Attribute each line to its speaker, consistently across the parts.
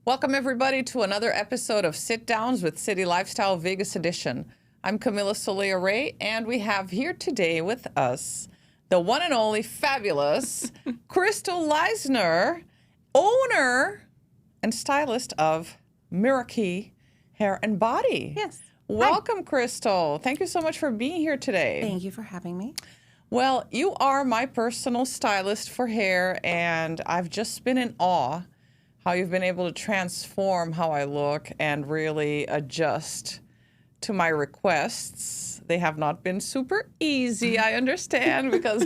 Speaker 1: Welcome, everybody, to another episode of Sit Downs with City Lifestyle Vegas Edition. I'm Camila Soleil Ray, and we have here today with us the one and only fabulous Crystal Leisner, owner and stylist of Meraki Hair and Body.
Speaker 2: Yes.
Speaker 1: Welcome, Hi. Crystal. Thank you so much for being here today.
Speaker 2: Thank you for having me.
Speaker 1: Well, you are my personal stylist for hair, and I've just been in awe how you've been able to transform how I look and really adjust to my requests. They have not been super easy, I understand, because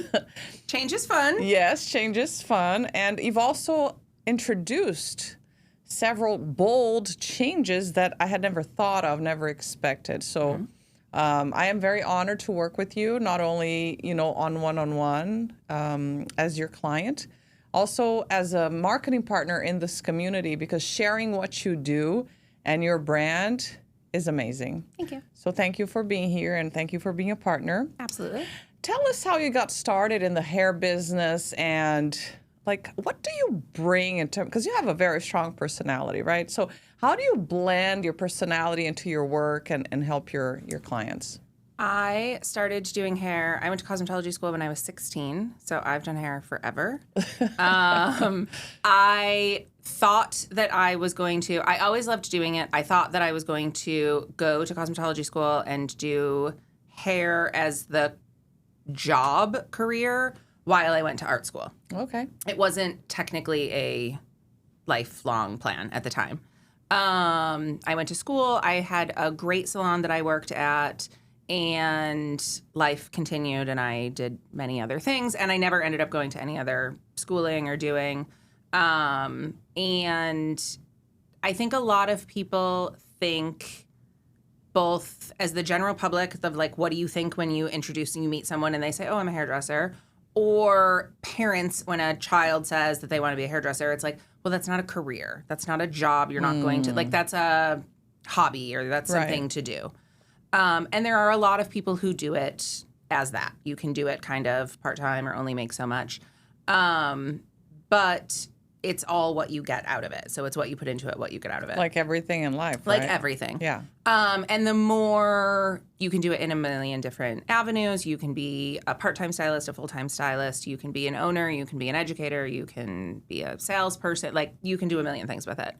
Speaker 2: change is fun.
Speaker 1: Yes, change is fun. And you've also introduced several bold changes that I had never thought of, never expected. So I am very honored to work with you, not only, on one-on-one as your client, also as a marketing partner in this community, because sharing what you do and your brand is amazing.
Speaker 2: Thank you.
Speaker 1: So thank you for being here, and thank you for being a partner.
Speaker 2: Absolutely.
Speaker 1: Tell us how you got started in the hair business, and what do you bring in terms, because you have a very strong personality, right? So how do you blend your personality into your work and help your clients?
Speaker 2: I started doing hair. I went to cosmetology school when I was 16, so I've done hair forever. I thought that I was going to, I always loved doing it. I thought that I was going to go to cosmetology school and do hair as the job career while I went to art school.
Speaker 1: Okay.
Speaker 2: It wasn't technically a lifelong plan at the time. I went to school. I had a great salon that I worked at, and life continued, and I did many other things, and I never ended up going to any other schooling or doing. And I think a lot of people think, both as the general public, of what do you think when you meet someone and they say, oh, I'm a hairdresser, or parents when a child says that they want to be a hairdresser, it's like, well, that's not a career. That's not a job. You're not going to, that's a hobby, or that's something to do. And there are a lot of people who do it as that. You can do it kind of part-time or only make so much. But it's all what you get out of it. So it's what you put into it, what you get out of it.
Speaker 1: Like everything in life,
Speaker 2: Like
Speaker 1: right?
Speaker 2: everything.
Speaker 1: Yeah.
Speaker 2: And the more you can do it in a million different avenues. You can be a part-time stylist, a full-time stylist. You can be an owner. You can be an educator. You can be a salesperson. You can do a million things with it.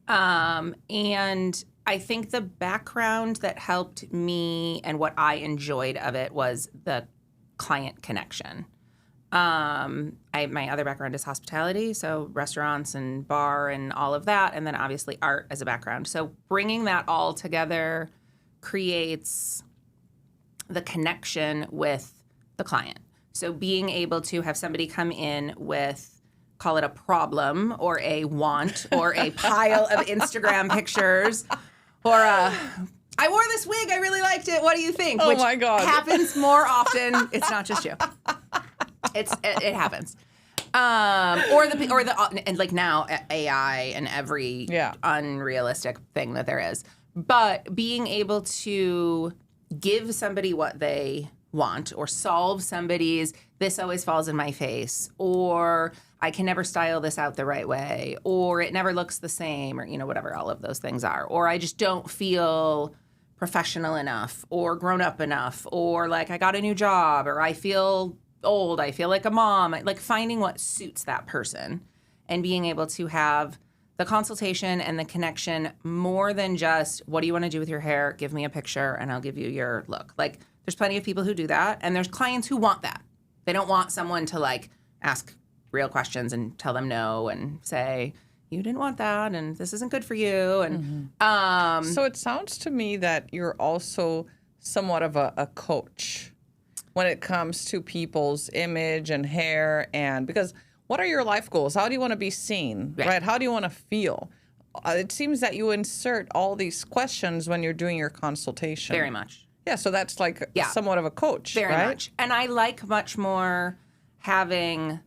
Speaker 2: And I think the background that helped me and what I enjoyed of it was the client connection. My other background is hospitality, so restaurants and bar and all of that, and then obviously art as a background. So bringing that all together creates the connection with the client. So being able to have somebody come in with, call it a problem or a want or a pile of Instagram pictures, or I wore this wig, I really liked it, what do you think?
Speaker 1: Oh, my God.
Speaker 2: Happens more often. It's not just you. It happens. And now AI and every unrealistic thing that there is. But being able to give somebody what they want, or solve somebody's, this always falls in my face, or I can never style this out the right way, or it never looks the same, or whatever all of those things are, or I just don't feel professional enough or grown up enough, or I got a new job, or I feel old, I feel like a mom, finding what suits that person and being able to have the consultation and the connection more than just, what do you want to do with your hair? Give me a picture and I'll give you your look. There's plenty of people who do that, and there's clients who want that. They don't want someone to ask real questions and tell them no and say, you didn't want that and this isn't good for you. And
Speaker 1: so it sounds to me that you're also somewhat of a coach when it comes to people's image and hair, and because what are your life goals? How do you want to be seen, right? How do you want to feel? It seems that you insert all these questions when you're doing your consultation.
Speaker 2: Very much.
Speaker 1: Yeah, so that's somewhat of a coach,
Speaker 2: Very
Speaker 1: right?
Speaker 2: much. And I like much more having,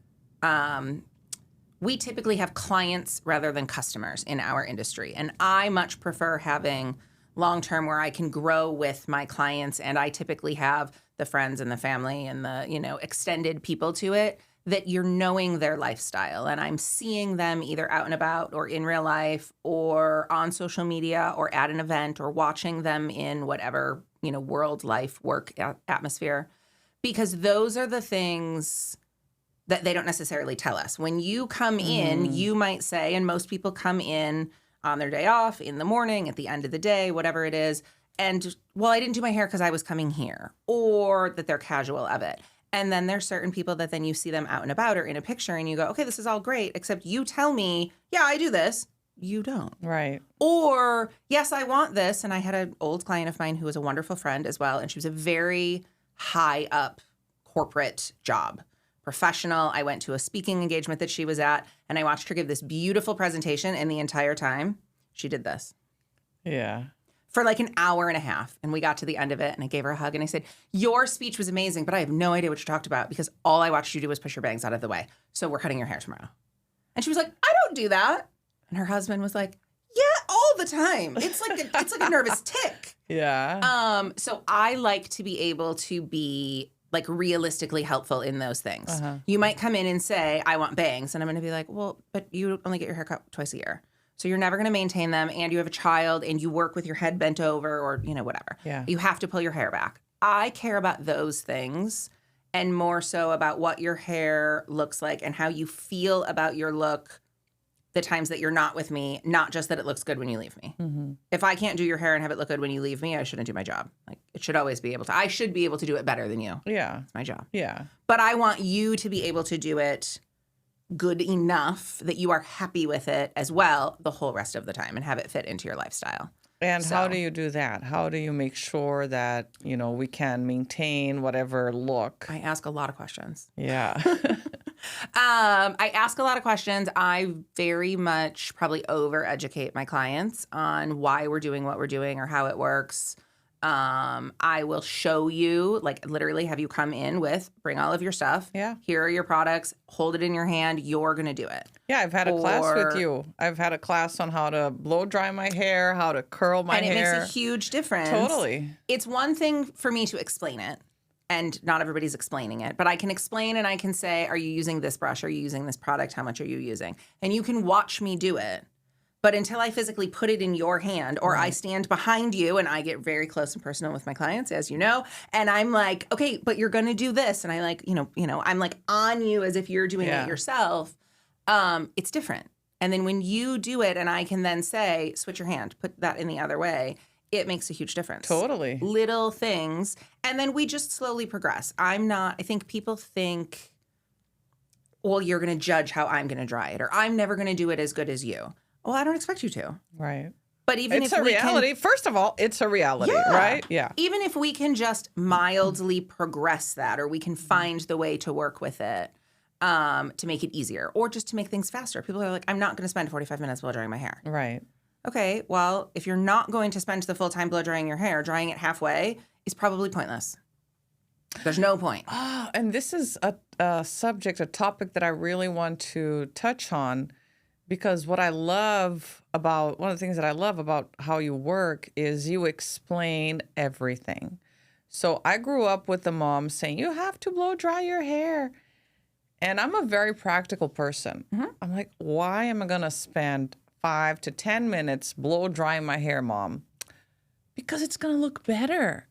Speaker 2: we typically have clients rather than customers in our industry. And I much prefer having long-term where I can grow with my clients, and I typically have the friends and the family and the, extended people to it that you're knowing their lifestyle, and I'm seeing them either out and about or in real life or on social media or at an event or watching them in whatever, world, life, work atmosphere, because those are the things that they don't necessarily tell us. When you come in, you might say, and most people come in on their day off, in the morning, at the end of the day, whatever it is, and, well, I didn't do my hair because I was coming here, or that they're casual of it. And then there's certain people that then you see them out and about or in a picture and you go, okay, this is all great, except you tell me, yeah, I do this. You don't.
Speaker 1: Right.
Speaker 2: Or, yes, I want this. And I had an old client of mine who was a wonderful friend as well. And she was a very high up corporate job, professional. I went to a speaking engagement that she was at and I watched her give this beautiful presentation, and the entire time she did this.
Speaker 1: Yeah.
Speaker 2: For like an hour and a half. And we got to the end of it and I gave her a hug and I said, your speech was amazing, but I have no idea what you talked about because all I watched you do was push your bangs out of the way. So we're cutting your hair tomorrow. And she was like, I don't do that. And her husband was like, yeah, all the time. It's like a nervous tick.
Speaker 1: Yeah.
Speaker 2: So I like to be able to be like realistically helpful in those things.
Speaker 1: Uh-huh.
Speaker 2: You might come in and say, I want bangs. And I'm going to be like, well, but you only get your hair cut twice a year. So you're never going to maintain them, and you have a child, and you work with your head bent over, or whatever.
Speaker 1: Yeah.
Speaker 2: You have to pull your hair back. I care about those things, and more so about what your hair looks like and how you feel about your look the times that you're not with me, not just that it looks good when you leave me.
Speaker 1: Mm-hmm.
Speaker 2: If I can't do your hair and have it look good when you leave me, I shouldn't do my job. Like, it should always be able to. I should be able to do it better than you.
Speaker 1: Yeah.
Speaker 2: It's my job.
Speaker 1: Yeah.
Speaker 2: But I want you to be able to do it good enough that you are happy with it as well the whole rest of the time and have it fit into your lifestyle.
Speaker 1: And how do you do that? How do you make sure that, we can maintain whatever look?
Speaker 2: I ask a lot of questions.
Speaker 1: Yeah.
Speaker 2: I ask a lot of questions. I very much probably over-educate my clients on why we're doing what we're doing or how it works. I will show you, like literally have you come in with, bring all of your stuff.
Speaker 1: Yeah.
Speaker 2: Here are your products. Hold it in your hand. You're going to do it.
Speaker 1: Yeah, I've had a class with you. I've had a class on how to blow dry my hair, how to curl my hair.
Speaker 2: And it makes a huge difference.
Speaker 1: Totally.
Speaker 2: It's one thing for me to explain it, and not everybody's explaining it, but I can explain and I can say, are you using this brush? Are you using this product? How much are you using? And you can watch me do it. But until I physically put it in your hand, or I stand behind you, and I get very close and personal with my clients, as you know, and I'm like, okay, but you're going to do this. And I like, I'm like on you as if you're doing it yourself. It's different. And then when you do it and I can then say, switch your hand, put that in the other way, it makes a huge difference.
Speaker 1: Totally.
Speaker 2: Little things. And then we just slowly progress. I think people think, well, you're going to judge how I'm going to dry it, or I'm never going to do it as good as you. Well, I don't expect you to.
Speaker 1: Right.
Speaker 2: But even
Speaker 1: it's a reality. First of all, it's a reality, right? Yeah.
Speaker 2: Even if we can just mildly progress that, or we can find the way to work with it to make it easier, or just to make things faster. People are like, I'm not going to spend 45 minutes blow drying my hair.
Speaker 1: Right.
Speaker 2: Okay, well, if you're not going to spend the full time blow drying your hair, drying it halfway is probably pointless. There's no point.
Speaker 1: Oh, and this is a topic that I really want to touch on. Because one of the things that I love about how you work is you explain everything. So I grew up with the mom saying, you have to blow dry your hair. And I'm a very practical person. Mm-hmm. I'm like, why am I going to spend 5 to 10 minutes blow drying my hair, Mom? Because it's going to look better.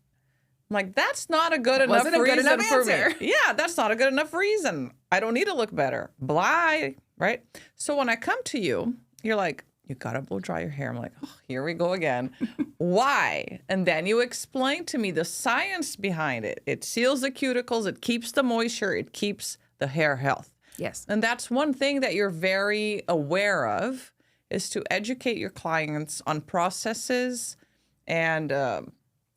Speaker 1: I'm like, that's not a good enough reason for me. Yeah, that's not a good enough reason. I don't need to look better. Blah. Right? So when I come to you, you're like, you got to blow dry your hair. I'm like, oh, here we go again. Why? And then you explain to me the science behind it. It seals the cuticles. It keeps the moisture. It keeps the hair health.
Speaker 2: Yes.
Speaker 1: And that's one thing that you're very aware of, is to educate your clients on processes and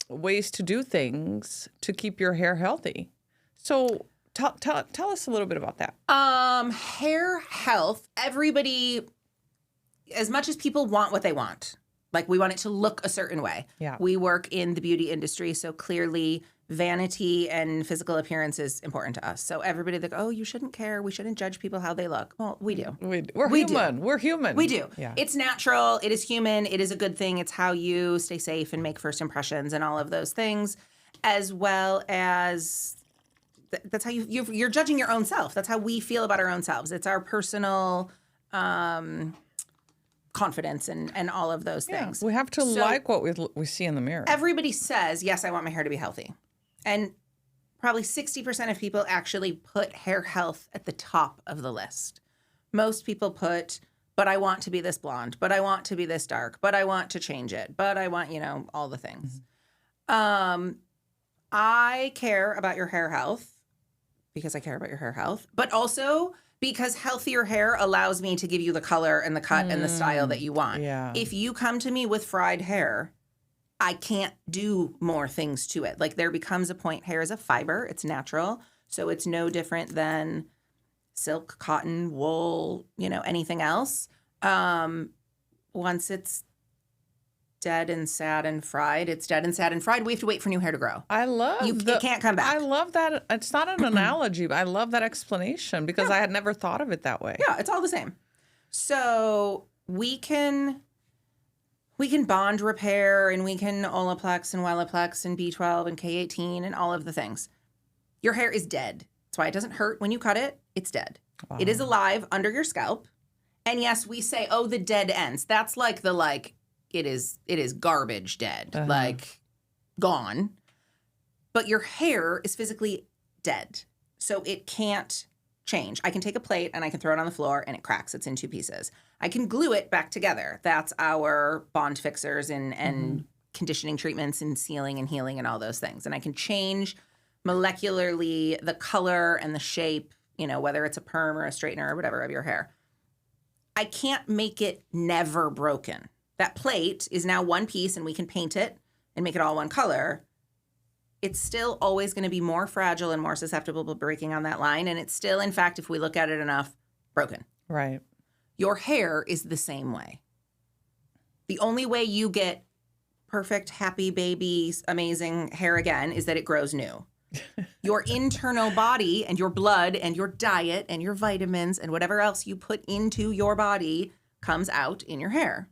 Speaker 1: ways to do things to keep your hair healthy. So tell us a little bit about that.
Speaker 2: Hair health, everybody, as much as people want what they want, like we want it to look a certain way.
Speaker 1: Yeah.
Speaker 2: We work in the beauty industry, so clearly vanity and physical appearance is important to us. So everybody like, oh, you shouldn't care. We shouldn't judge people how they look. Well, we do.
Speaker 1: We're human. We're human.
Speaker 2: We do.
Speaker 1: Yeah.
Speaker 2: It's natural. It is human. It is a good thing. It's how you stay safe and make first impressions and all of those things, as well as that's how you're judging your own self. That's how we feel about our own selves. It's our personal confidence and all of those things.
Speaker 1: We have to like what we see in the mirror.
Speaker 2: Everybody says, yes, I want my hair to be healthy. And probably 60% of people actually put hair health at the top of the list. Most people put, but I want to be this blonde, but I want to be this dark, but I want to change it, but I want, all the things. I care about your hair health because I care about your hair health, but also because healthier hair allows me to give you the color and the cut and the style that you want.
Speaker 1: Yeah.
Speaker 2: If you come to me with fried hair, I can't do more things to it. Like there becomes a point, hair is a fiber, it's natural. So it's no different than silk, cotton, wool, anything else. Once it's dead and sad and fried, it's dead and sad and fried. We have to wait for new hair to grow.
Speaker 1: I love
Speaker 2: it can't come back.
Speaker 1: I love that. It's not an analogy, but I love that explanation because I had never thought of it that way.
Speaker 2: Yeah, it's all the same. So we can bond repair and we can Olaplex and Wellaplex and B12 and K18 and all of the things. Your hair is dead. That's why it doesn't hurt when you cut it. It's dead. Wow. It is alive under your scalp. And yes, we say, oh, the dead ends. That's like it is garbage dead, gone. But your hair is physically dead. So it can't change. I can take a plate and I can throw it on the floor and it cracks. It's in two pieces. I can glue it back together. That's our bond fixers and conditioning treatments and sealing and healing and all those things. And I can change molecularly the color and the shape, whether it's a perm or a straightener or whatever of your hair. I can't make it never broken. That plate is now one piece and we can paint it and make it all one color. It's still always going to be more fragile and more susceptible to breaking on that line. And it's still, in fact, if we look at it enough, broken.
Speaker 1: Right.
Speaker 2: Your hair is the same way. The only way you get perfect, happy, baby, amazing hair again is that it grows new. Your internal body and your blood and your diet and your vitamins and whatever else you put into your body comes out in your hair.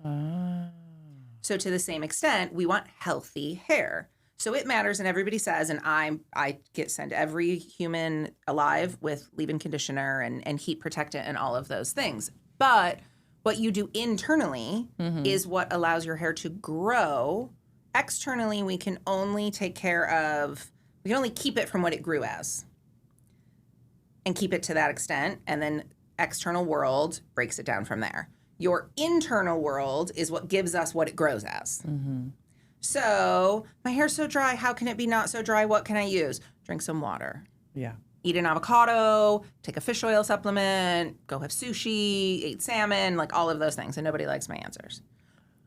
Speaker 2: So to the same extent, we want healthy hair. So it matters, and everybody says, and I send every human alive with leave-in conditioner and heat protectant and all of those things. But what you do internally is what allows your hair to grow. Externally, we can only keep it from what it grew as and keep it to that extent, and then external world breaks it down from there. Your internal world is what gives us what it grows as. So my hair's so dry. How can it be not so dry? What can I use? Drink some water.
Speaker 1: Yeah.
Speaker 2: Eat an avocado, take a fish oil supplement, go have sushi, eat salmon, like all of those things. And nobody likes my answers.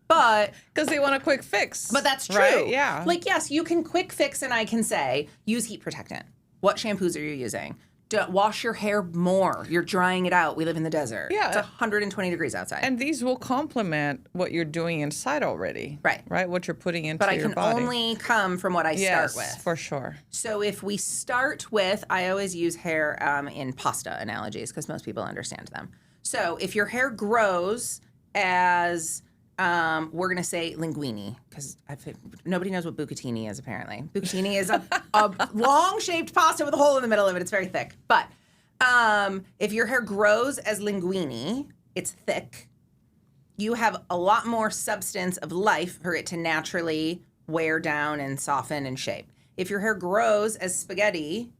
Speaker 2: But
Speaker 1: because they want a quick fix.
Speaker 2: But that's true.
Speaker 1: Right? Yeah.
Speaker 2: Like, yes, you can quick fix and I can say, use heat protectant. What shampoos are you using? Wash your hair more. You're drying it out. We live in the desert.
Speaker 1: Yeah.
Speaker 2: It's 120 degrees outside.
Speaker 1: And these will complement what you're doing inside already.
Speaker 2: Right.
Speaker 1: Right? What you're putting into your body.
Speaker 2: But I can only come from what I start with.
Speaker 1: Yes, for sure.
Speaker 2: So if we start with, I always use hair in pasta analogies because most people understand them. So if your hair grows as... we're going to say linguine because nobody knows what bucatini is, apparently. Bucatini is a long-shaped pasta with a hole in the middle of it. It's very thick. But if your hair grows as linguine, it's thick. You have a lot more substance of life for it to naturally wear down and soften and shape. If your hair grows as spaghetti...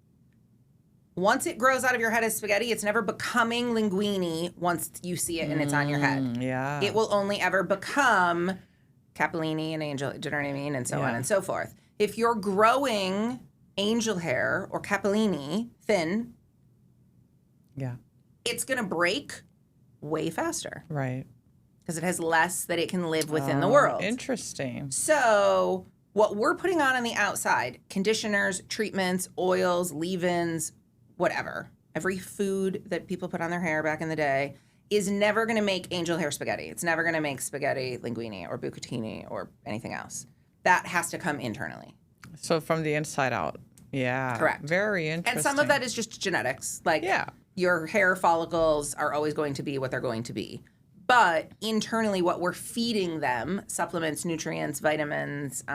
Speaker 2: Once it grows out of your head as spaghetti, it's never becoming linguine once you see it and it's on your head.
Speaker 1: Yeah.
Speaker 2: It will only ever become capellini and angel, do you know what I mean? And so on and so forth. If you're growing angel hair or capellini thin, it's going to break way faster.
Speaker 1: Right.
Speaker 2: Because it has less that it can live within the world.
Speaker 1: Interesting.
Speaker 2: So what we're putting on the outside, conditioners, treatments, oils, leave-ins, whatever, every food that people put on their hair back in the day is never going to make angel hair spaghetti. It's never going to make spaghetti linguine or bucatini or anything else. That has to come internally.
Speaker 1: So from the inside out. Yeah.
Speaker 2: Correct.
Speaker 1: Very interesting.
Speaker 2: And some of that is just genetics. Like your hair follicles are always going to be what they're going to be. But internally, what we're feeding them, supplements, nutrients, vitamins,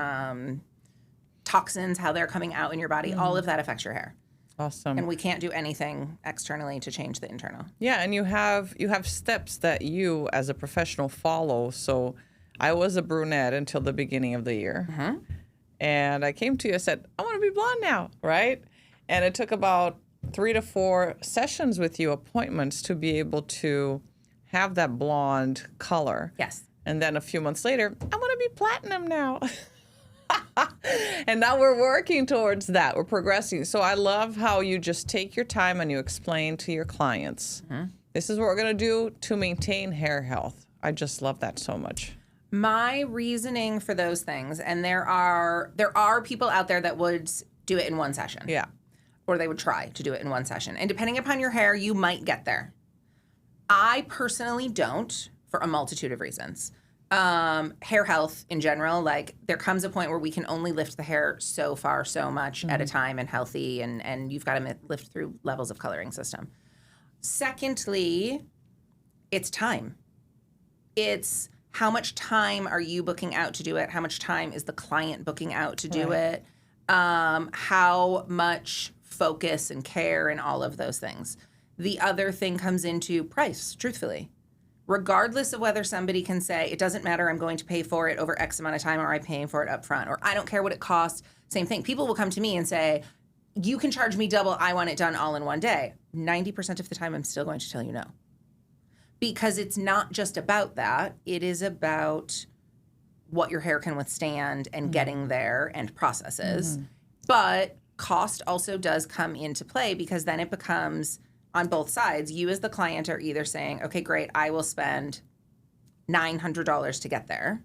Speaker 2: toxins, how they're coming out in your body, all of that affects your hair.
Speaker 1: Awesome.
Speaker 2: And we can't do anything externally to change the internal.
Speaker 1: Yeah, and you have steps that you as a professional follow. So I was a brunette until the beginning of the year.
Speaker 2: Mm-hmm.
Speaker 1: And I came to you and said, I want to be blonde now, right? And it took about 3 to 4 sessions with you, appointments, to be able to have that blonde color.
Speaker 2: Yes.
Speaker 1: And then a few months later, I want to be platinum now. And now we're working towards that. We're progressing. So I love how you just take your time and you explain to your clients, this is what we're going to do to maintain hair health. I just love that so much.
Speaker 2: My reasoning for those things, and there are people out there that would do it in one session.
Speaker 1: Yeah.
Speaker 2: Or they would try to do it in one session. And depending upon your hair, you might get there. I personally don't, for a multitude of reasons. Hair health in general, like there comes a point where we can only lift the hair so far, so much at a time and healthy, and you've got to lift through levels of coloring system. Secondly, it's time. It's how much time are you booking out to do it? How much time is the client booking out to do it? How much focus and care and all of those things. The other thing comes into price, truthfully. Regardless of whether somebody can say, it doesn't matter, I'm going to pay for it over X amount of time, or I'm paying for it up front, or I don't care what it costs, same thing. People will come to me and say, you can charge me double, I want it done all in one day. 90% of the time, I'm still going to tell you no. Because it's not just about that. It is about what your hair can withstand and getting there and processes. But cost also does come into play, because then it becomes, on both sides, you as the client are either saying, okay, great, I will spend $900 to get there.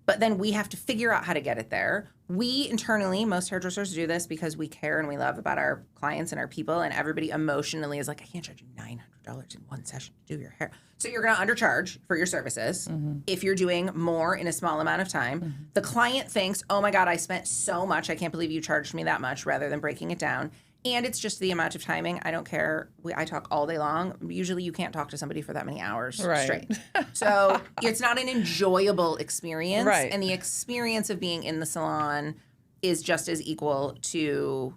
Speaker 2: But then we have to figure out how to get it there. We internally, most hairdressers do this because we care and we love about our clients and our people, and everybody emotionally is like, I can't charge you $900 in one session to do your hair. So you're going to undercharge for your services if you're doing more in a small amount of time. The client thinks, oh my God, I spent so much. I can't believe you charged me that much, rather than breaking it down. And it's just the amount of timing. I don't care. I talk all day long. Usually you can't talk to somebody for that many hours straight. So it's not an enjoyable experience.
Speaker 1: Right.
Speaker 2: And the experience of being in the salon is just as equal to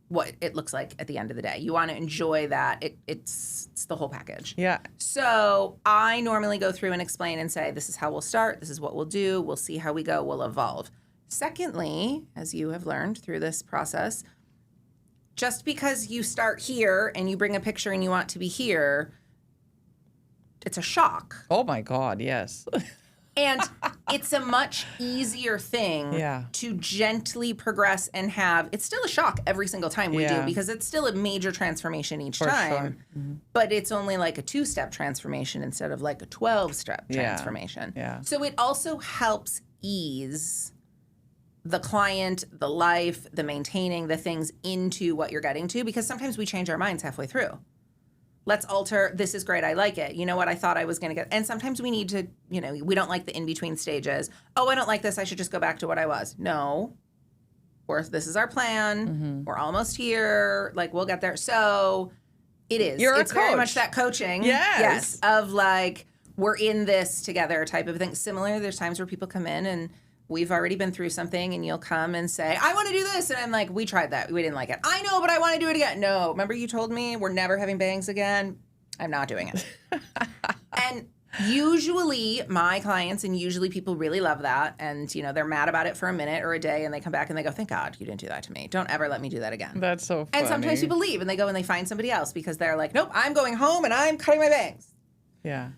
Speaker 2: what it looks like at the end of the day. You want to enjoy that. It's the whole package.
Speaker 1: Yeah.
Speaker 2: So I normally go through and explain and say, this is how we'll start. This is what we'll do. We'll see how we go. We'll evolve. Secondly, as you have learned through this process, just because you start here and you bring a picture and you want to be here, it's a shock.
Speaker 1: Oh my God, yes.
Speaker 2: And it's a much easier thing to gently progress and have. It's still a shock every single time we do, because it's still a major transformation each time. Sure. But it's only like a 2-step transformation instead of like a 12-step transformation.
Speaker 1: Yeah.
Speaker 2: So it also helps ease the client, the life, the maintaining, the things into what you're getting to, because sometimes we change our minds halfway through. Let's alter, this is great, I like it. You know what, I thought I was going to get, and sometimes we need to, we don't like the in-between stages. Oh, I don't like this, I should just go back to what I was. No. Or this is our plan, we're almost here, like we'll get there. So it is. It's very much that coaching. Yes. Of like, we're in this together type of thing. Similar, there's times where people come in and we've already been through something, and you'll come and say, I want to do this. And I'm like, we tried that. We didn't like it. I know, but I want to do it again. No, remember you told me we're never having bangs again? I'm not doing it. And usually my clients, and usually people really love that. And, they're mad about it for a minute or a day, and they come back and they go, thank God you didn't do that to me. Don't ever let me do that again.
Speaker 1: That's so funny.
Speaker 2: And sometimes people leave and they go and they find somebody else because they're like, nope, I'm going home and I'm cutting my bangs.
Speaker 1: Yeah.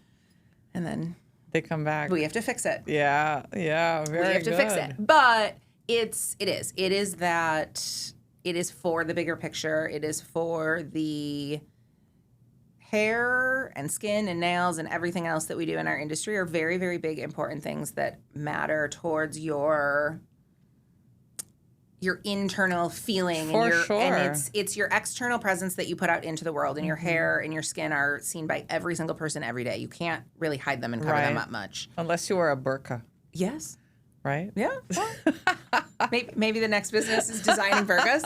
Speaker 2: And then
Speaker 1: they come back.
Speaker 2: We have to fix it.
Speaker 1: Yeah, very good.
Speaker 2: We have to fix it. But it is that it is for the bigger picture. It is for the hair and skin and nails and everything else that we do in our industry are very, very big, important things that matter towards your internal feeling.
Speaker 1: For
Speaker 2: and
Speaker 1: sure.
Speaker 2: And it's your external presence that you put out into the world, and your hair and your skin are seen by every single person every day. You can't really hide them and cover them up much.
Speaker 1: Unless you wear a burqa.
Speaker 2: Yes.
Speaker 1: Right?
Speaker 2: Yeah. Well, maybe the next business is designing burqas.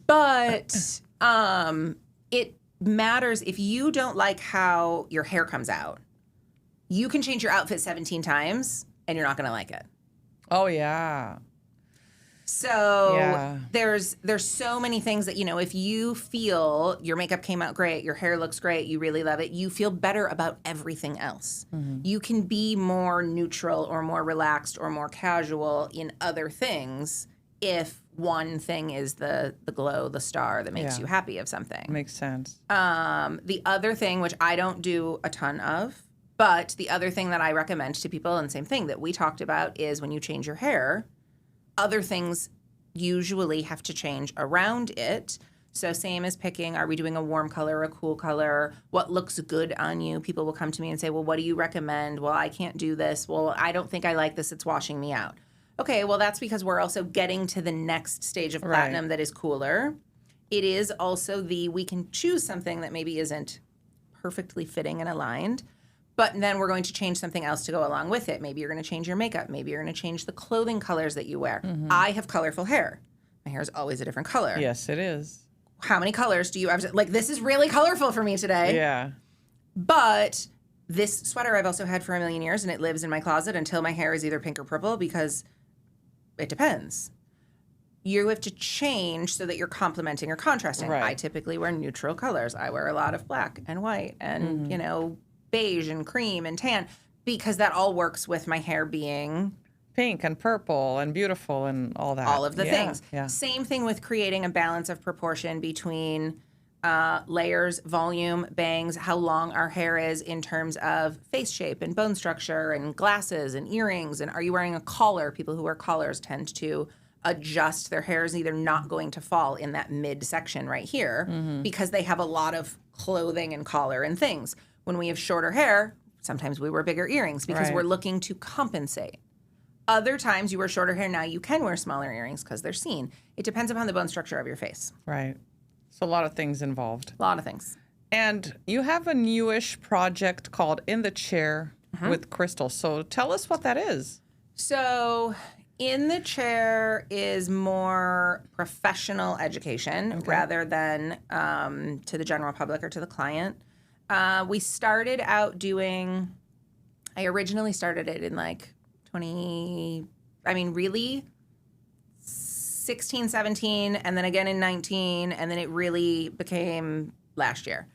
Speaker 2: But it matters. If you don't like how your hair comes out, you can change your outfit 17 times and you're not going to like it.
Speaker 1: Oh, yeah.
Speaker 2: So there's so many things that, if you feel your makeup came out great, your hair looks great, you really love it, you feel better about everything else. You can be more neutral or more relaxed or more casual in other things if one thing is the glow, the star that makes you happy of something.
Speaker 1: Makes sense.
Speaker 2: The other thing, which I don't do a ton of, but the other thing that I recommend to people, and same thing that we talked about, is when you change your hair, other things usually have to change around it. So same as picking, are we doing a warm color or a cool color? What looks good on you? People will come to me and say, well, what do you recommend? Well, I can't do this. Well, I don't think I like this. It's washing me out. Okay, well, that's because we're also getting to the next stage of platinum that is cooler. It is also we can choose something that maybe isn't perfectly fitting and aligned, but then we're going to change something else to go along with it. Maybe you're going to change your makeup. Maybe you're going to change the clothing colors that you wear. I have colorful hair. My hair is always a different color.
Speaker 1: Yes, it is.
Speaker 2: How many colors do you have? This is really colorful for me today.
Speaker 1: Yeah.
Speaker 2: But this sweater I've also had for a million years, and it lives in my closet until my hair is either pink or purple because it depends. You have to change so that you're complementing or contrasting.
Speaker 1: Right.
Speaker 2: I typically wear neutral colors. I wear a lot of black and white and, beige and cream and tan because that all works with my hair being
Speaker 1: pink and purple and beautiful and all that.
Speaker 2: All of the things.
Speaker 1: Yeah.
Speaker 2: Same thing with creating a balance of proportion between layers, volume, bangs, how long our hair is in terms of face shape and bone structure and glasses and earrings. And are you wearing a collar? People who wear collars tend to adjust their hair is either not going to fall in that midsection right here because they have a lot of clothing and collar and things. When we have shorter hair, sometimes we wear bigger earrings because we're looking to compensate. Other times you wear shorter hair, now you can wear smaller earrings because they're seen. It depends upon the bone structure of your face.
Speaker 1: Right. So a lot of things involved.
Speaker 2: A lot of things.
Speaker 1: And you have a newish project called In the Chair with Crystal. So tell us what that is.
Speaker 2: So In the Chair is more professional education rather than to the general public or to the client. We started out I originally started it in really 16, 17, and then again in 19, and then it really became last year.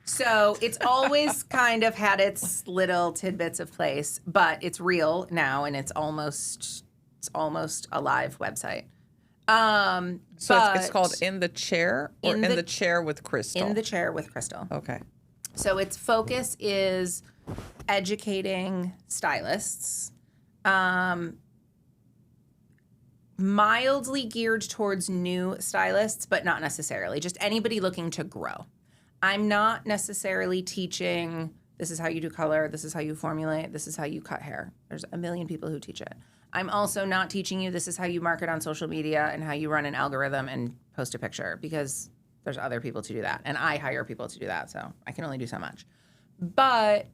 Speaker 2: So it's always kind of had its little tidbits of place, but it's real now, and it's almost a live website.
Speaker 1: So it's called In the Chair or In the Chair with Crystal?
Speaker 2: In the Chair with Crystal.
Speaker 1: Okay.
Speaker 2: So its focus is educating stylists, mildly geared towards new stylists, but not necessarily. Just anybody looking to grow. I'm not necessarily teaching, this is how you do color, this is how you formulate, this is how you cut hair. There's a million people who teach it. I'm also not teaching you this is how you market on social media and how you run an algorithm and post a picture because there's other people to do that. And I hire people to do that, so I can only do so much. But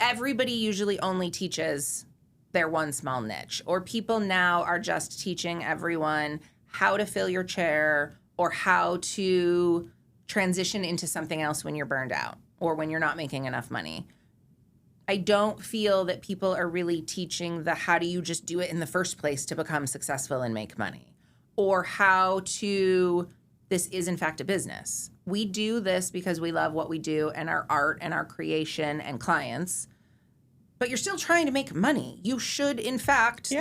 Speaker 2: everybody usually only teaches their one small niche. Or people now are just teaching everyone how to fill your chair or how to transition into something else when you're burned out or when you're not making enough money. I don't feel that people are really teaching how do you just do it in the first place to become successful and make money, or how to, this is in fact a business. We do this because we love what we do and our art and our creation and clients, but you're still trying to make money. You should in fact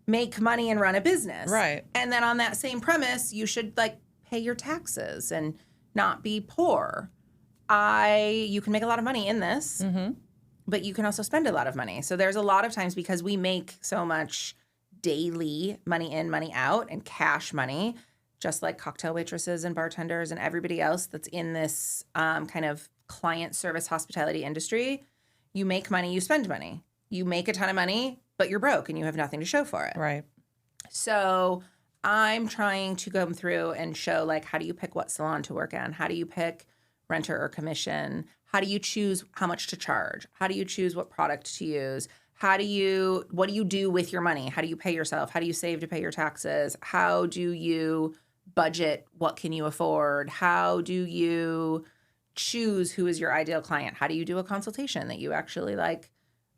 Speaker 2: make money and run a business.
Speaker 1: Right.
Speaker 2: And then on that same premise, you should pay your taxes and not be poor. You can make a lot of money in this. But you can also spend a lot of money. So there's a lot of times because we make so much daily money in, money out, and cash money, just like cocktail waitresses and bartenders and everybody else that's in this kind of client service hospitality industry. You make money, you spend money. You make a ton of money, but you're broke and you have nothing to show for it.
Speaker 1: Right.
Speaker 2: So I'm trying to go through and show how do you pick what salon to work in? How do you pick renter or commission? How do you choose how much to charge? How do you choose what product to use? What do you do with your money? How do you pay yourself? How do you save to pay your taxes? How do you budget? What can you afford? How do you choose who is your ideal client? How do you do a consultation that you actually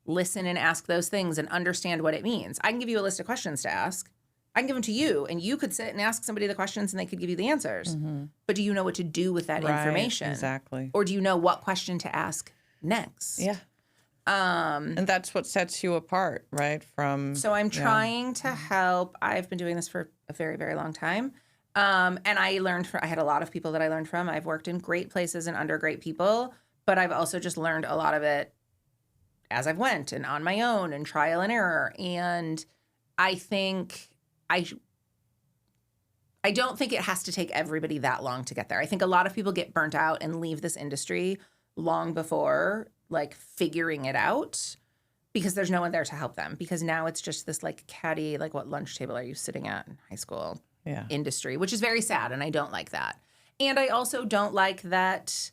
Speaker 2: listen and ask those things and understand what it means. I can give you a list of questions to ask. I can give them to you, and you could sit and ask somebody the questions and they could give you the answers. But do you know what to do with that information?
Speaker 1: Exactly.
Speaker 2: Or do you know what question to ask next?
Speaker 1: Yeah. And that's what sets you apart, right?
Speaker 2: So I'm trying to help. I've been doing this for a very, very long time. And I had a lot of people that I learned from. I've worked in great places and under great people, but I've also just learned a lot of it as I've went and on my own and trial and error. And I think I don't think it has to take everybody that long to get there. I think a lot of people get burnt out and leave this industry long before like figuring it out because there's no one there to help them. Because now it's just this like catty, like what lunch table are you sitting at in high school industry, which is very sad. And I don't like that. And I also don't like that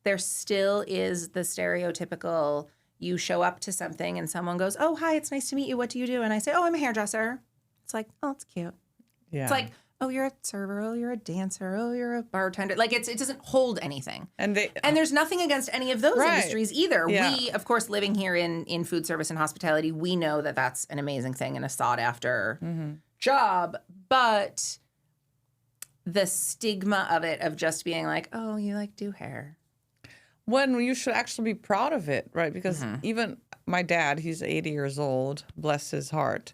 Speaker 2: there still is the stereotypical, you show up to something and someone goes, oh, hi, it's nice to meet you. What do you do? And I say, oh, I'm a hairdresser. It's like, oh, it's cute. Yeah. It's like, oh, you're a server. Oh, you're a dancer. Oh, you're a bartender. Like it doesn't hold anything. And there's nothing against any of those industries either. Yeah. We, of course, living here in food service and hospitality, we know that that's an amazing thing and a sought after job. But the stigma of it, of just being like, oh, you like do hair.
Speaker 1: When you should actually be proud of it, right? Because even my dad, he's 80 years old, bless his heart.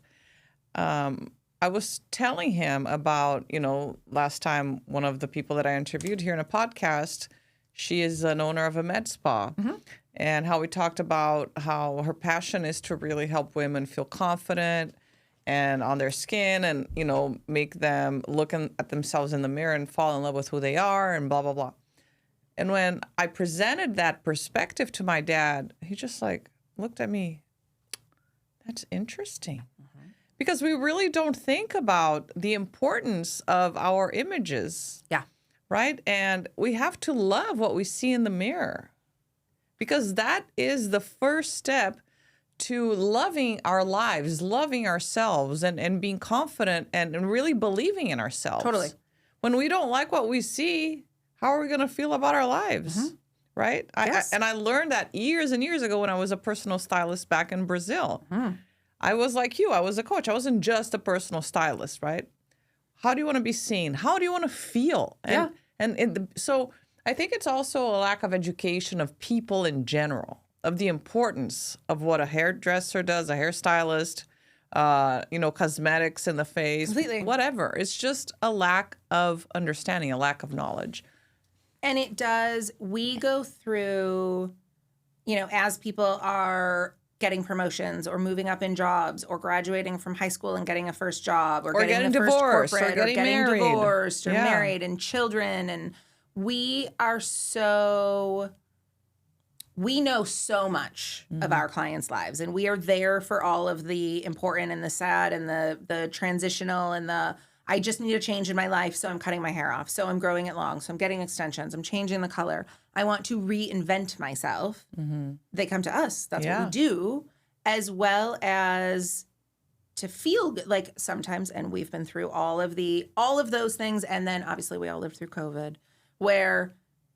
Speaker 1: I was telling him about, last time one of the people that I interviewed here in a podcast, she is an owner of a med spa, and how we talked about how her passion is to really help women feel confident and on their skin and, make them look at themselves in the mirror and fall in love with who they are and blah, blah, blah. And when I presented that perspective to my dad, he just like looked at me. That's interesting. Because we really don't think about the importance of our images. Yeah. Right? And we have to love what we see in the mirror. Because that is the first step to loving our lives, loving ourselves, and being confident and really believing in ourselves. Totally. When we don't like what we see, how are we going to feel about our lives? Right? Yes. I learned that years and years ago when I was a personal stylist back in Brazil. I was like you. I was a coach. I wasn't just a personal stylist, right? How do you want to be seen? How do you want to feel? So I think it's also a lack of education of people in general, of the importance of what a hairdresser does, a hairstylist, cosmetics in the face, whatever. It's just a lack of understanding, a lack of knowledge.
Speaker 2: And it does, we go through, as people are getting promotions or moving up in jobs or graduating from high school and getting a first job or getting the
Speaker 1: divorced,
Speaker 2: first corporate
Speaker 1: or getting
Speaker 2: divorced or married and children. And we know so much of our clients' lives, and we are there for all of the important and the sad and the transitional and I just need a change in my life, so I'm cutting my hair off. So I'm growing it long. So I'm getting extensions. I'm changing the color. I want to reinvent myself. They come to us. That's what we do, as well as to feel good. Like sometimes, and we've been through all of those things. And then obviously we all lived through COVID, where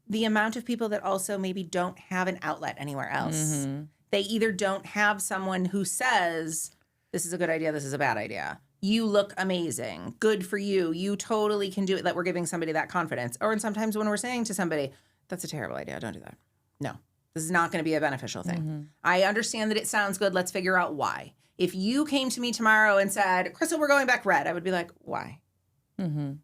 Speaker 2: the amount of people that also maybe don't have an outlet anywhere else. They either don't have someone who says, this is a good idea, this is a bad idea. You look amazing. Good for you. You totally can do it. That we're giving somebody that confidence. Or sometimes when we're saying to somebody, that's a terrible idea. Don't do that. No, this is not going to be a beneficial thing. I understand that it sounds good. Let's figure out why. If you came to me tomorrow and said, Crystal, we're going back red, I would be like, why? And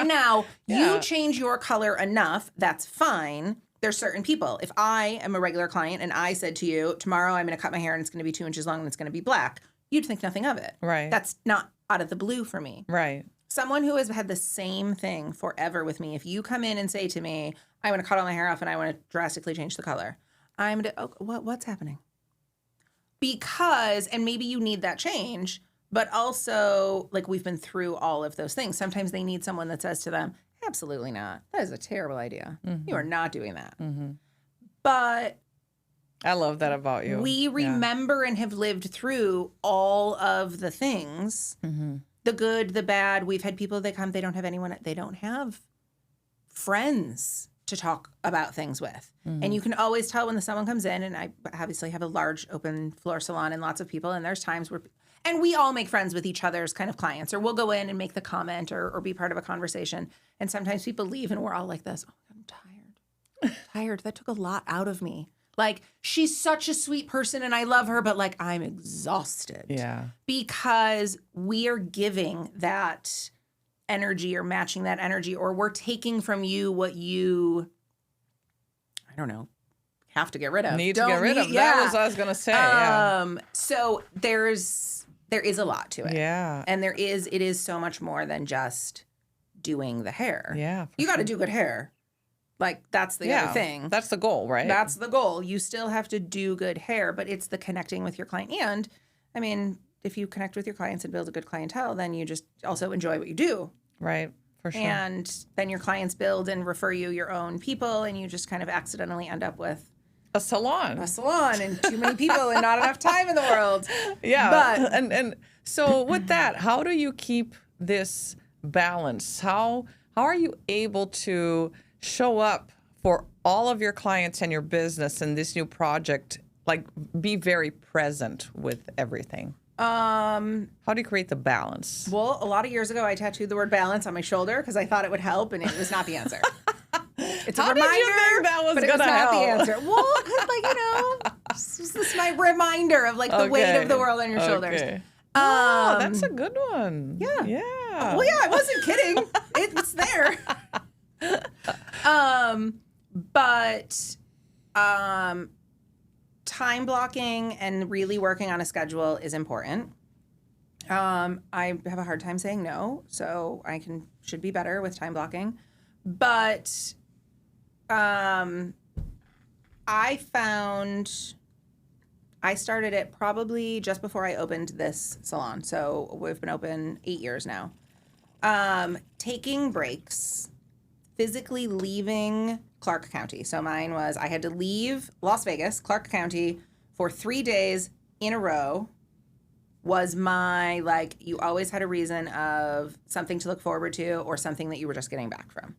Speaker 2: now you change your color enough. That's fine. There's certain people. If I am a regular client and I said to you, tomorrow I'm going to cut my hair and it's going to be 2 inches long and it's going to be black, you'd think nothing of it. Right. That's not out of the blue for me. Right. Someone who has had the same thing forever with me, if you come in and say to me, I want to cut all my hair off and I want to drastically change the color, I'm going to, what's happening? Because, and maybe you need that change, but also, like, we've been through all of those things. Sometimes they need someone that says to them, absolutely not. That is a terrible idea. You are not doing that. But
Speaker 1: I love that about you.
Speaker 2: We remember and have lived through all of the things, the good, the bad. We've had people that come, they don't have anyone, they don't have friends to talk about things with. And you can always tell when someone comes in, and I obviously have a large open floor salon and lots of people, and there's times where, and we all make friends with each other's kind of clients, or we'll go in and make the comment or be part of a conversation. And sometimes people leave and we're all like this, oh, I'm tired. That took a lot out of me. Like, she's such a sweet person and I love her, but like, I'm exhausted.
Speaker 1: Yeah.
Speaker 2: Because we are giving that energy or matching that energy, or we're taking from you what you, I don't know, have to get rid of.
Speaker 1: Need to get rid of.
Speaker 2: Yeah.
Speaker 1: That was what I was going to say.
Speaker 2: So there is a lot to it.
Speaker 1: Yeah.
Speaker 2: And it is so much more than just doing the hair.
Speaker 1: Yeah.
Speaker 2: You got to do good hair. Like, that's the other thing.
Speaker 1: That's the goal, right?
Speaker 2: That's the goal. You still have to do good hair, but it's the connecting with your client. And, I mean, if you connect with your clients and build a good clientele, then you just also enjoy what you do.
Speaker 1: Right, for sure.
Speaker 2: And then your clients build and refer you your own people, and you just kind of accidentally end up with
Speaker 1: a salon
Speaker 2: and too many people and not enough time in the world.
Speaker 1: Yeah.
Speaker 2: But
Speaker 1: and so with that, how do you keep this balance? How are you able to show up for all of your clients and your business in this new project? Like, be very present with everything. How do you create the balance?
Speaker 2: Well, a lot of years ago, I tattooed the word balance on my shoulder because I thought it would help, and it was not the answer. It's a reminder,
Speaker 1: did you think that was
Speaker 2: but it
Speaker 1: gonna
Speaker 2: was not
Speaker 1: help?
Speaker 2: the answer. Well, 'cause, like, you know, this is my reminder of like the weight of the world on your shoulders.
Speaker 1: Oh, that's a good one.
Speaker 2: Yeah.
Speaker 1: Yeah.
Speaker 2: Well, yeah, I wasn't kidding. It's there. But time blocking and really working on a schedule is important. I have a hard time saying no, so I should be better with time blocking. But I found I started it probably just before I opened this salon. So we've been open 8 years now. Taking breaks, physically leaving Clark County. So mine was, I had to leave Las Vegas, Clark County, for 3 days in a row. Was my, like, you always had a reason of something to look forward to or something that you were just getting back from.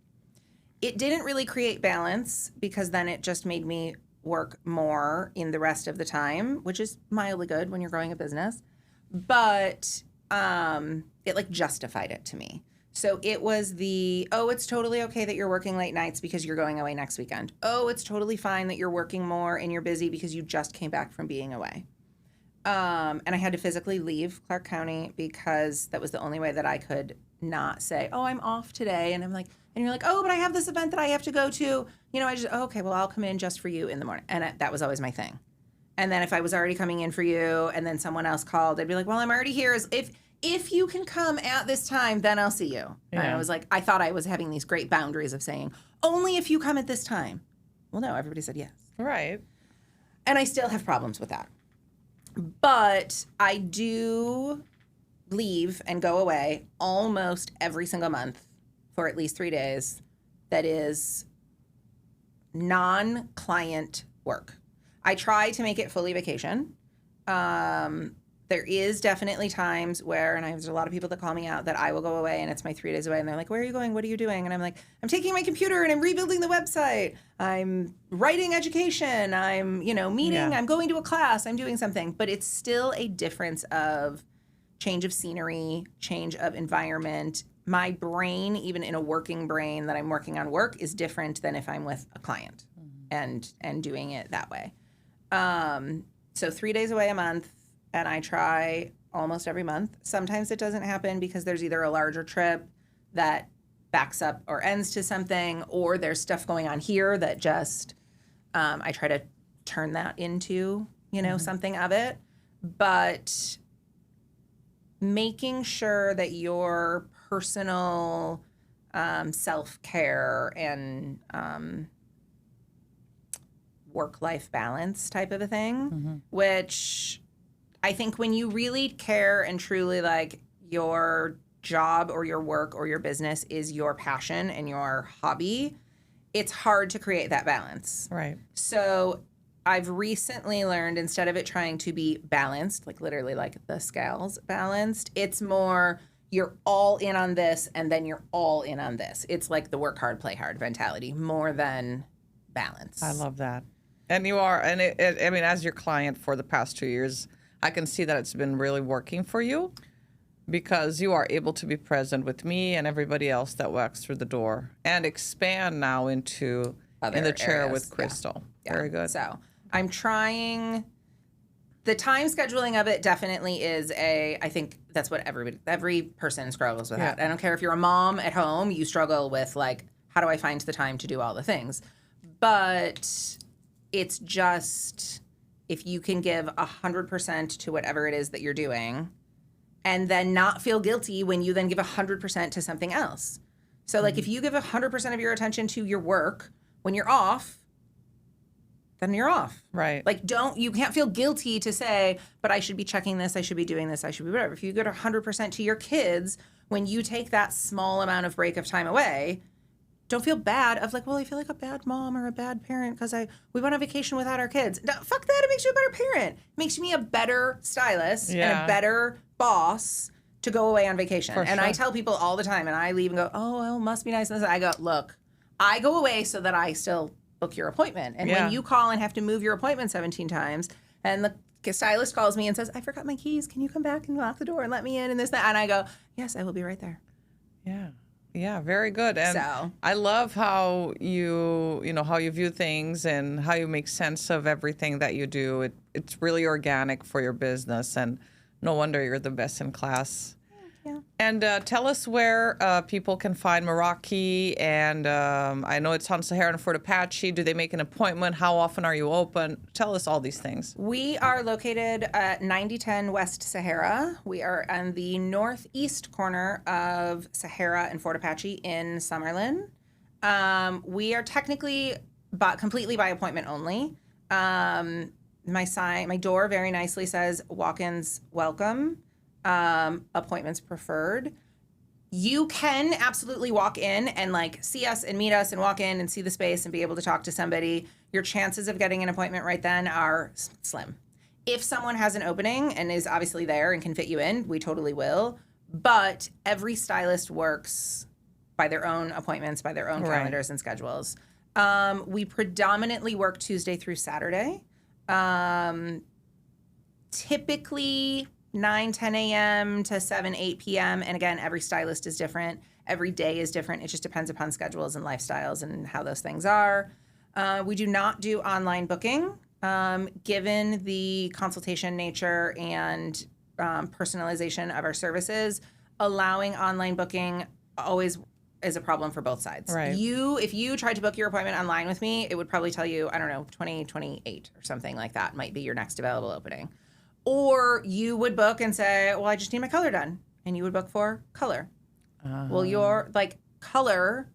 Speaker 2: It didn't really create balance because then it just made me work more in the rest of the time, which is mildly good when you're growing a business. But it like justified it to me. So it was it's totally okay that you're working late nights because you're going away next weekend. Oh, it's totally fine that you're working more and you're busy because you just came back from being away. And I had to physically leave Clark County because that was the only way that I could not say, oh, I'm off today. And I'm like, and you're like, oh, but I have this event that I have to go to. You know, okay, well, I'll come in just for you in the morning. And that was always my thing. And then if I was already coming in for you and then someone else called, I'd be like, well, I'm already here. If you can come at this time, then I'll see you. Yeah. And I was like, I thought I was having these great boundaries of saying, only if you come at this time. Well, no, everybody said yes.
Speaker 1: Right.
Speaker 2: And I still have problems with that. But I do leave and go away almost every single month for at least 3 days. That is non-client work. I try to make it fully vacation. There is definitely times where, and there's a lot of people that call me out that I will go away and it's my 3 days away and they're like, where are you going? What are you doing? And I'm like, I'm taking my computer and I'm rebuilding the website. I'm writing education. I'm, meeting. Yeah. I'm going to a class. I'm doing something. But it's still a difference of change of scenery, change of environment. My brain, even in a working brain that I'm working on work, is different than if I'm with a client and doing it that way. So 3 days away a month. And I try almost every month. Sometimes it doesn't happen because there's either a larger trip that backs up or ends to something, or there's stuff going on here that just, I try to turn that into, something of it. But making sure that your personal self-care and work-life balance type of a thing, which I think when you really care and truly like your job or your work or your business is your passion and your hobby, it's hard to create that balance.
Speaker 1: Right.
Speaker 2: So I've recently learned, instead of it trying to be balanced, like literally like the scales balanced, it's more you're all in on this, and then you're all in on this. It's like the work hard, play hard mentality more than balance.
Speaker 1: I love that. And you are, and I mean, as your client for the past 2 years, I can see that it's been really working for you because you are able to be present with me and everybody else that walks through the door and expand now into in the chair
Speaker 2: areas.
Speaker 1: with Crystal.
Speaker 2: Yeah.
Speaker 1: Very good.
Speaker 2: So I'm trying. The time scheduling of it definitely is I think that's what every person struggles with.
Speaker 1: Yeah.
Speaker 2: That. I don't care if you're a mom at home, you struggle with like, how do I find the time to do all the things? But it's just, if you can give 100% to whatever it is that you're doing and then not feel guilty when you then give 100% to something else. So like if you give 100% of your attention to your work when you're off, then you're off.
Speaker 1: Right.
Speaker 2: Like you can't feel guilty to say, but I should be checking this, I should be doing this, I should be whatever. If you go to 100% to your kids, when you take that small amount of break of time away, don't feel bad of like, well, I feel like a bad mom or a bad parent because we went on vacation without our kids. No, fuck that, it makes you a better parent. It makes me a better stylist and a better boss to go away on vacation.
Speaker 1: For
Speaker 2: and
Speaker 1: sure.
Speaker 2: I tell people all the time, and I leave and go, oh, well, must be nice. And I go, look, I go away so that I still book your appointment. And when you call and have to move your appointment 17 times, and the stylist calls me and says, I forgot my keys. Can you come back and lock the door and let me in and this, that? And I go, yes, I will be right there.
Speaker 1: Yeah. Yeah, very good. And
Speaker 2: So.
Speaker 1: I love how how you view things and how you make sense of everything that you do. It's really organic for your business, and no wonder you're the best in class.
Speaker 2: Yeah.
Speaker 1: And tell us where people can find Meraki. And I know it's on Sahara and Fort Apache. Do they make an appointment? How often are you open? Tell us all these things.
Speaker 2: We are located at 9010 West Sahara. We are on the northeast corner of Sahara and Fort Apache in Summerlin. We are technically completely by appointment only. My door very nicely says walk-ins welcome. Appointments preferred. You can absolutely walk in and like see us and meet us and walk in and see the space and be able to talk to somebody. Your chances of getting an appointment right then are slim. If someone has an opening and is obviously there and can fit you in, we totally will. But every stylist works by their own appointments, by their own calendars and schedules. We predominantly work Tuesday through Saturday. Typically 9, 10 a.m. to 7, 8 p.m. And again, every stylist is different. Every day is different. It just depends upon schedules and lifestyles and how those things are. We do not do online booking. Given the consultation nature and personalization of our services, allowing online booking always is a problem for both sides.
Speaker 1: Right.
Speaker 2: If you tried to book your appointment online with me, it would probably tell you, I don't know, 2028 or something like that might be your next available opening. Or you would book and say, well, I just need my color done. And you would book for color. Well, your color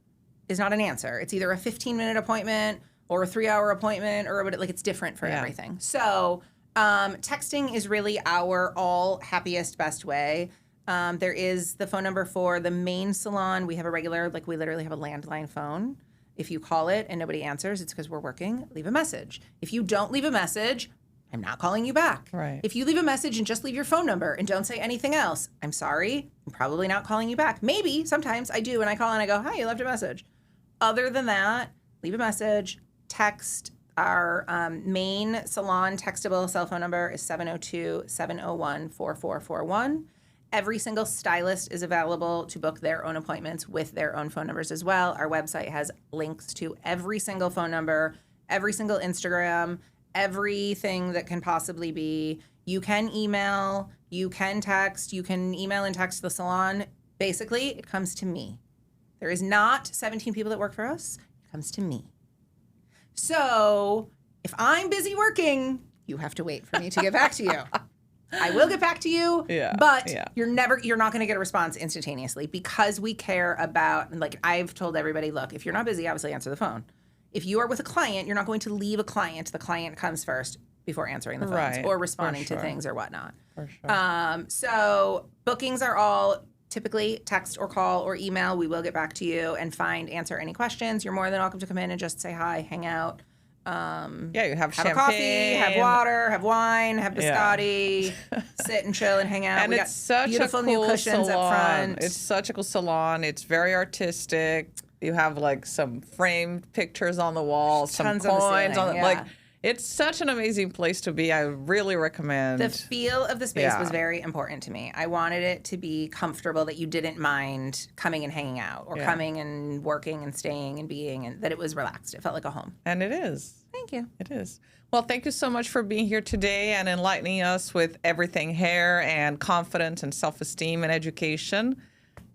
Speaker 2: is not an answer. It's either a 15-minute appointment or a 3-hour appointment or it's different for everything. So texting is really our all happiest, best way. There is the phone number for the main salon. We have a regular, we literally have a landline phone. If you call it and nobody answers, it's because we're working. Leave a message. If you don't leave a message, I'm not calling you back.
Speaker 1: Right.
Speaker 2: If you leave a message and just leave your phone number and don't say anything else, I'm sorry, I'm probably not calling you back. Maybe sometimes I do, and I call and I go, hi, you left a message. Other than that, leave a message, text. Our main salon textable cell phone number is 702-701-4441. Every single stylist is available to book their own appointments with their own phone numbers as well. Our website has links to every single phone number, every single Instagram, everything that can possibly be. You can email, you can text, you can email and text the salon. Basically, it comes to me. There is not 17 people that work for us. It comes to me. So if I'm busy working, you have to wait for me to get back to you. I will get back to you, but you're not going to get a response instantaneously because we care about, I've told everybody, look, if you're not busy, obviously answer the phone. If you are with a client, you're not going to leave a client. The client comes first before answering the phones or responding to things or whatnot.
Speaker 1: For sure.
Speaker 2: So bookings are all typically text or call or email. We will get back to you and answer any questions. You're more than welcome to come in and just say hi, hang out.
Speaker 1: you have champagne,
Speaker 2: a coffee, have water, have wine, have biscotti, sit and chill and hang out.
Speaker 1: And
Speaker 2: we
Speaker 1: it's
Speaker 2: got
Speaker 1: such
Speaker 2: beautiful
Speaker 1: a cool
Speaker 2: new cushions
Speaker 1: salon.
Speaker 2: up front.
Speaker 1: It's such a cool salon. It's very artistic. You have like some framed pictures on the wall, some coins on the like. It's such an amazing place to be. I really recommend.
Speaker 2: The feel of the space was very important to me. I wanted it to be comfortable, that you didn't mind coming and hanging out or coming and working and staying and being, and that it was relaxed. It felt like a home.
Speaker 1: And it is.
Speaker 2: Thank you.
Speaker 1: It is. Well, thank you so much for being here today and enlightening us with everything hair and confidence and self-esteem and education.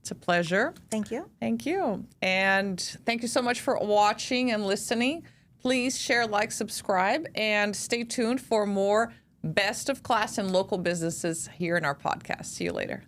Speaker 1: It's a pleasure.
Speaker 2: Thank you.
Speaker 1: Thank you. And thank you so much for watching and listening. Please share, like, subscribe, and stay tuned for more best of class and local businesses here in our podcast. See you later.